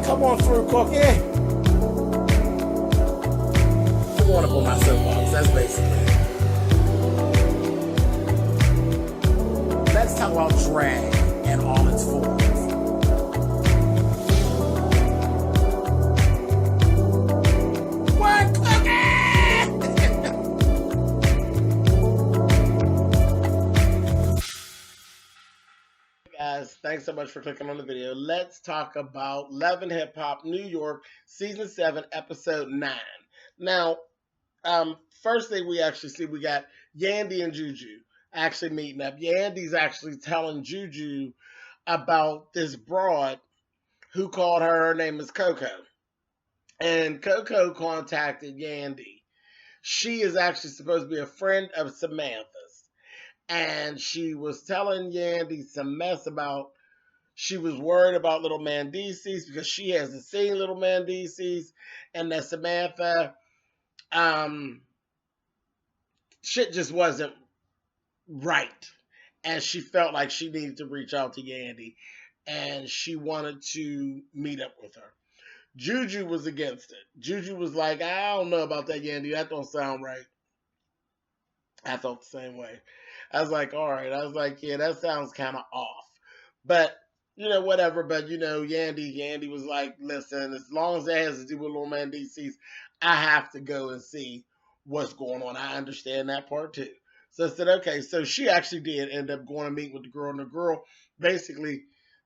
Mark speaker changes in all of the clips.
Speaker 1: Come on through, Cookie. I want to put my soapbox. That's basically it. Let's talk about drag and all its forms. What, guys, thanks so much for clicking on the video. Let's talk about Love and Hip Hop New York Season 7, Episode 9. Now, first thing we actually see, we got Yandy and Juju actually meeting up. Yandy's actually telling Juju about this broad who called her name is Coco. And Coco contacted Yandy. She is actually supposed to be a friend of Samantha's. And she was telling Yandy some mess about, she was worried about little Mandices because she hasn't seen little Mandices, and that Samantha, shit just wasn't right. And she felt like she needed to reach out to Yandy, and she wanted to meet up with her. Juju was against it. Juju was like, I don't know about that, Yandy. That don't sound right. I felt the same way. I was like, all right. I was like, yeah, that sounds kind of off. But, you know, whatever. But, you know, Yandy was like, listen, as long as that has to do with little man DCs, I have to go and see what's going on. I understand that part too. So I said, okay. So she actually did end up going to meet with the girl. And the girl basically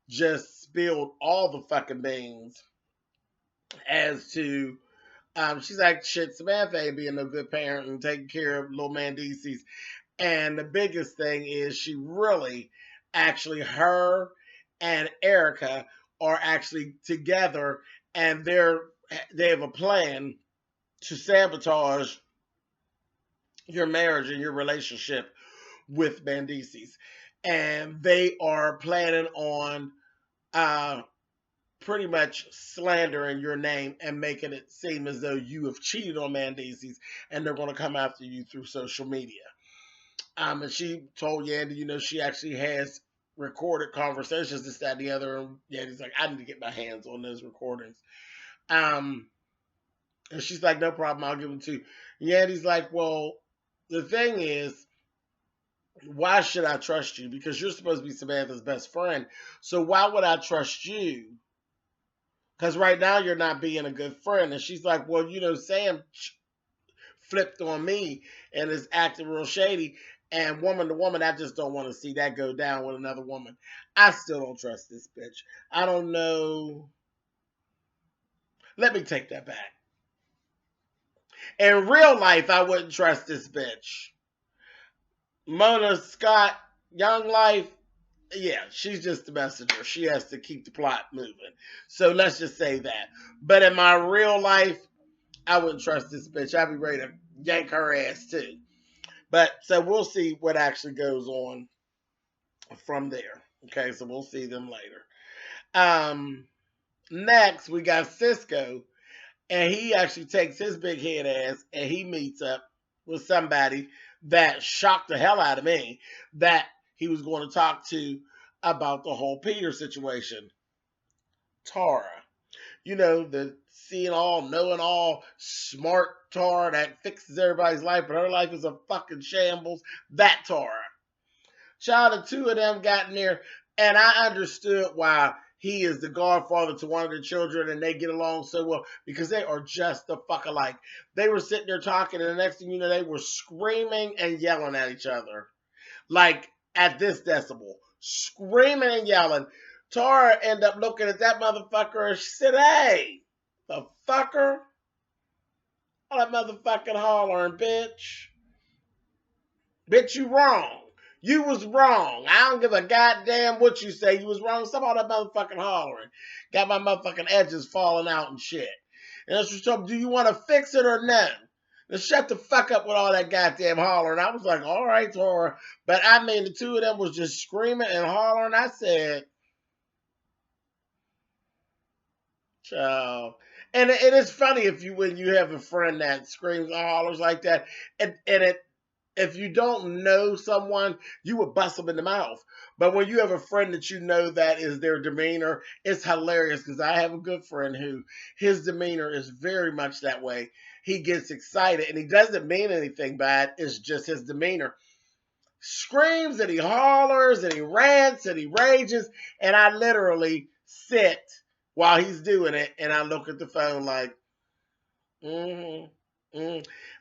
Speaker 1: just spilled all the fucking beans as to, she's like, shit, Samantha ain't being no good parent and taking care of little man DCs. And the biggest thing is she really, actually, her and Erica are actually together, and they have a plan to sabotage your marriage and your relationship with Bandices. And they are planning on pretty much slandering your name and making it seem as though you have cheated on Bandices, and they're going to come after you through social media. And she told Yandy, you know, she actually has recorded conversations, this, that, and the other. And Yandy's like, I need to get my hands on those recordings. And she's like, no problem, I'll give them to you. Yandy's like, well, the thing is, why should I trust you? Because you're supposed to be Samantha's best friend. So why would I trust you? Because right now you're not being a good friend. And she's like, well, you know, Sam flipped on me and is acting real shady. And woman to woman, I just don't want to see that go down with another woman. I still don't trust this bitch. I don't know. Let me take that back. In real life, I wouldn't trust this bitch. Mona Scott, Young Life, yeah, she's just the messenger. She has to keep the plot moving. So let's just say that. But in my real life, I wouldn't trust this bitch. I'd be ready to yank her ass too. But so we'll see what actually goes on from there. Okay, so we'll see them later. Next, we got Cisco, and he actually takes his big head ass and he meets up with somebody that shocked the hell out of me, that he was going to talk to about the whole Peter situation. Tara. You know, the seeing all, knowing all, smart Tara that fixes everybody's life, but her life is a fucking shambles. That Tara. Child, the two of them got in there, and I understood why he is the godfather to one of the children, and they get along so well, because they are just the fuck alike. They were sitting there talking, and the next thing you know, they were screaming and yelling at each other. Like, at this decibel. Screaming and yelling. Tara ended up looking at that motherfucker and she said, hey, the fucker. All that motherfucking hollering, bitch. Bitch, you wrong. You was wrong. I don't give a goddamn what you say. You was wrong. Some all that motherfucking hollering. Got my motherfucking edges falling out and shit. And that's what told me, do you want to fix it or no? Now shut the fuck up with all that goddamn hollering. I was like, all right, Tara. But I mean, the two of them was just screaming and hollering. I said, child. And it is funny when you have a friend that screams and hollers like that, and it if you don't know someone, you would bust them in the mouth. But when you have a friend that you know that is their demeanor, it's hilarious because I have a good friend who his demeanor is very much that way. He gets excited and he doesn't mean anything bad. It's just his demeanor. Screams and he hollers and he rants and he rages. And I literally sit while he's doing it and I look at the phone like, mm-hmm.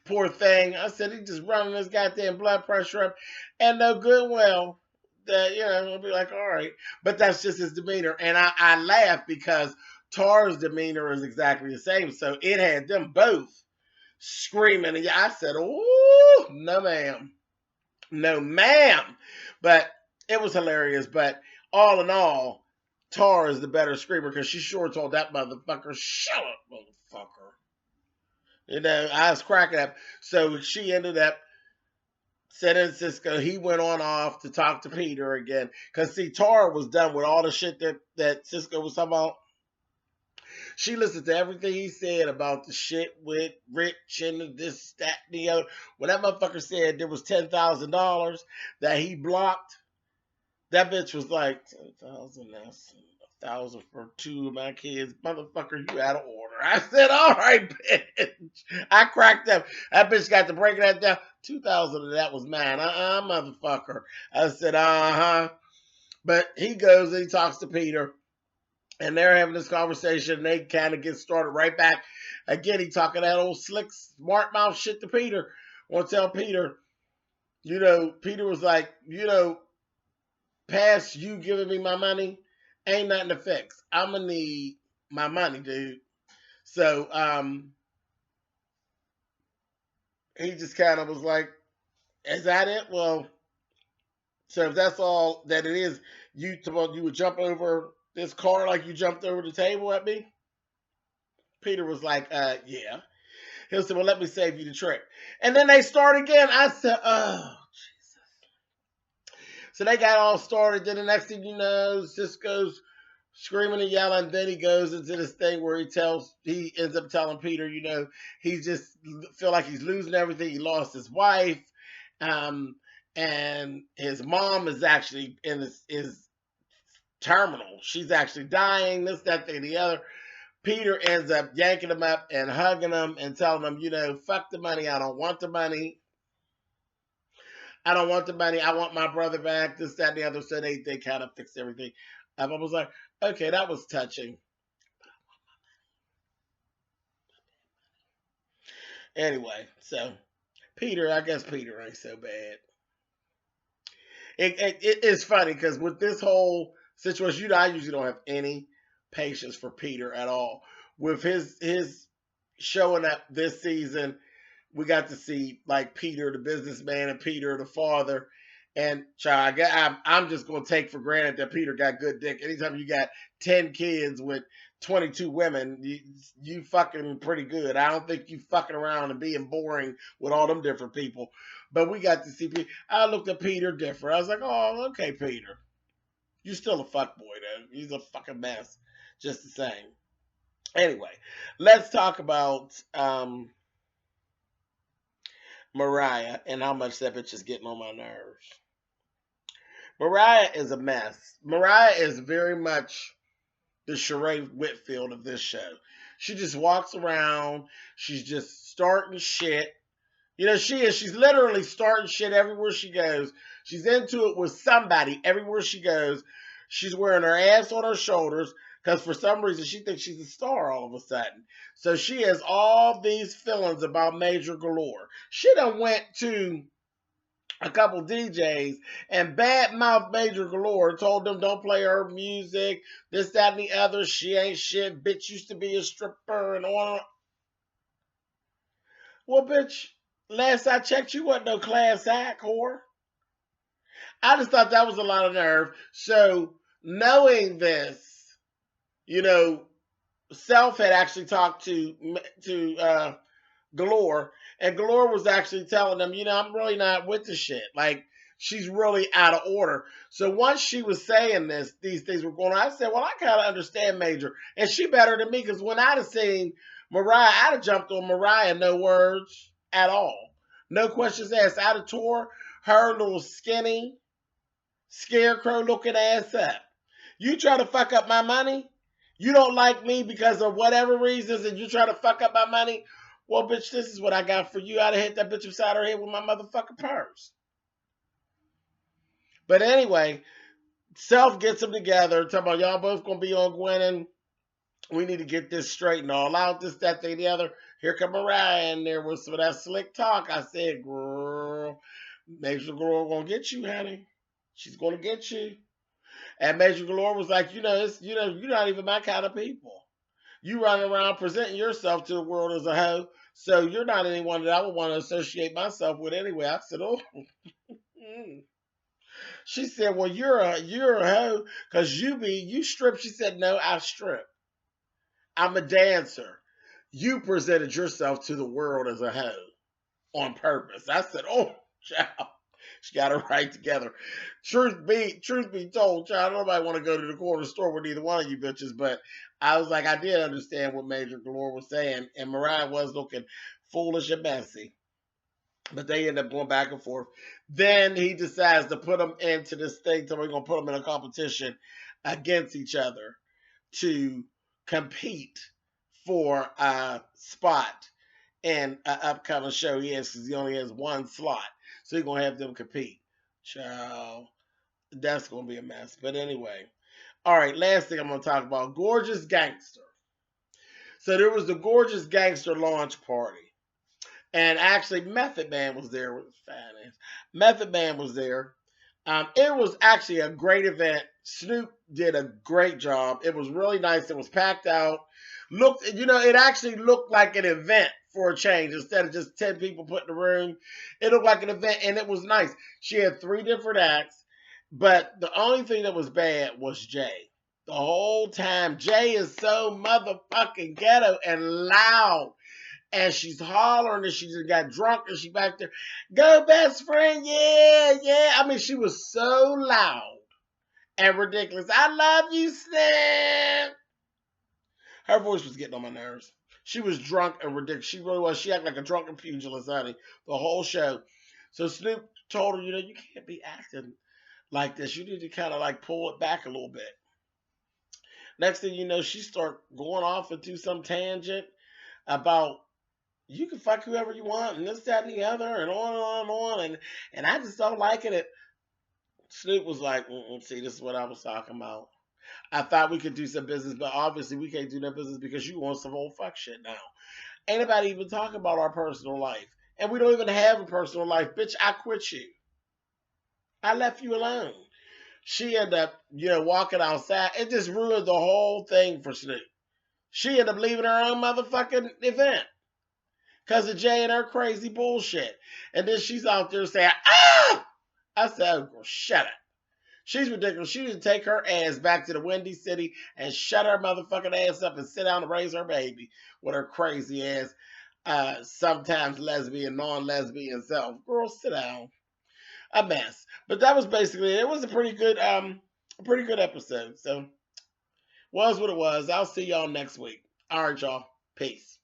Speaker 1: Poor thing. I said he just running his goddamn blood pressure up, and no good well that I'll be like, all right, but that's just his demeanor, and I laugh because Tar's demeanor is exactly the same, so it had them both screaming, and I said, oh no ma'am, no ma'am, but it was hilarious. But all in all, Tar is the better screamer because she sure told that motherfucker, shut up, motherfucker. I was cracking up. So she ended up sending Cisco. He went on off to talk to Peter again. Because, see, Tara was done with all the shit that Cisco was talking about. She listened to everything he said about the shit with Rich and this, that, and the other. When that motherfucker said there was $10,000 that he blocked, that bitch was like, 10,000, that's 1,000 for two of my kids. Motherfucker, you out of order. I said, all right, bitch. I cracked up. That bitch got to breaking that down. 2,000 of that was mine. Motherfucker. I said, uh-huh. But he goes and he talks to Peter. And they're having this conversation. And they kind of get started right back. Again, he talking that old slick, smart mouth shit to Peter. Want to tell Peter, Peter was like, past you giving me my money, ain't nothing to fix. I'm gonna need my money, dude. So he just kind of was like, is that it? Well, so if that's all that it is, you would jump over this car like you jumped over the table at me? Peter was like, yeah. He'll say, well, let me save you the trip. And then they start again. I said, oh, Jesus. So they got all started. Then the next thing you know, Cisco's screaming and yelling. Then he goes into this thing where he ends up telling Peter, he just feel like he's losing everything. He lost his wife, and his mom is actually in his terminal. She's actually dying. This, that, thing, the other. Peter ends up yanking him up and hugging him and telling him, fuck the money. I don't want the money. I don't want the money. I want my brother back. This, that, and the other. So they kind of fixed everything. I was like, okay, that was touching. Anyway, so Peter, I guess Peter ain't so bad. It's funny because with this whole situation, I usually don't have any patience for Peter at all. With his showing up this season, we got to see like Peter the businessman and Peter the father. And I'm just gonna take for granted that Peter got good dick. Anytime you got 10 kids with 22 women, you fucking pretty good. I don't think you fucking around and being boring with all them different people. But we got to see Peter. I looked at Peter different. I was like, oh, okay, Peter. You still a fuck boy though. He's a fucking mess, just the same. Anyway, let's talk about Mariah and how much that bitch is getting on my nerves. Mariah is a mess. Mariah is very much the Sheree Whitfield of this show. She just walks around. She's just starting shit. She is. She's literally starting shit everywhere she goes. She's into it with somebody everywhere she goes. She's wearing her ass on her shoulders because for some reason she thinks she's a star all of a sudden. So she has all these feelings about Major Galore. She done went to a couple DJs and badmouth Major Galore, told them don't play her music, this, that, and the other. She ain't shit. Bitch used to be a stripper and on. Well, bitch, last I checked, you wasn't no class act whore. I just thought that was a lot of nerve. So, knowing this, Self had actually talked to Galore, and Galore was actually telling them, I'm really not with the shit. Like, she's really out of order. So once she was saying these things were going on, I said, well, I kind of understand Major, and she better than me, because when I'd have seen Mariah, I'd have jumped on Mariah, no words at all. No questions asked. I'd have tore her little skinny, scarecrow looking ass up. You try to fuck up my money? You don't like me because of whatever reasons and you try to fuck up my money? Well, bitch, this is what I got for you. I'd have hit that bitch upside her head with my motherfucking purse. But anyway, Self gets them together. Talking about y'all both gonna be on Gwen. We need to get this straight and all out. This, that, thing, the other. Here come Mariah in there with some of that slick talk. I said, girl, Major Galore gonna get you, honey. She's gonna get you. And Major Galore was like, you're not even my kind of people. You running around presenting yourself to the world as a hoe, so you're not anyone that I would want to associate myself with anyway. I said, oh. She said, well, you're a hoe because you strip. She said, no, I strip. I'm a dancer. You presented yourself to the world as a hoe on purpose. I said, oh, child. She got her right together. Truth be told, child, nobody want to go to the corner store with either one of you bitches, but I was like, I did understand what Major Galore was saying, and Mariah was looking foolish and messy. But they end up going back and forth. Then he decides to put them into this thing, so we're going to put them in a competition against each other to compete for a spot in an upcoming show he has, because he only has one slot. So he's going to have them compete. Child, that's going to be a mess. But anyway. All right, last thing I'm going to talk about, Gorgeous Gangster. So there was the Gorgeous Gangster launch party. And actually, Method Man was there with his fat ass. Method Man was there. It was actually a great event. Snoop did a great job. It was really nice. It was packed out. It actually looked like an event for a change. Instead of just 10 people put in the room, it looked like an event, and it was nice. She had 3 different acts, but the only thing that was bad was Jay. The whole time, Jay is so motherfucking ghetto and loud. And she's hollering and she just got drunk and she back there, go best friend, yeah, yeah. I mean, she was so loud and ridiculous. I love you, Snoop. Her voice was getting on my nerves. She was drunk and ridiculous. She really was. She acted like a drunken pugilist, honey, the whole show. So Snoop told her, you can't be acting like this. You need to kind of like pull it back a little bit. Next thing you know, she started going off into some tangent about you can fuck whoever you want, and this, that, and the other, and on and on and on, and I just don't like it. Snoop was like, see, this is what I was talking about. I thought we could do some business, but obviously we can't do no business because you want some old fuck shit now. Ain't nobody even talking about our personal life. And we don't even have a personal life. Bitch, I quit you. I left you alone. She ended up, walking outside. It just ruined the whole thing for Snoop. She ended up leaving her own motherfucking event. Because of Jay and her crazy bullshit. And then she's out there saying, ah! I said, oh, girl, shut up. She's ridiculous. She need to take her ass back to the Windy City and shut her motherfucking ass up and sit down and raise her baby with her crazy ass, sometimes lesbian, non-lesbian self. Girl, sit down. A mess. But that was basically it. It was a pretty good episode. So, was what it was. I'll see y'all next week. All right, y'all. Peace.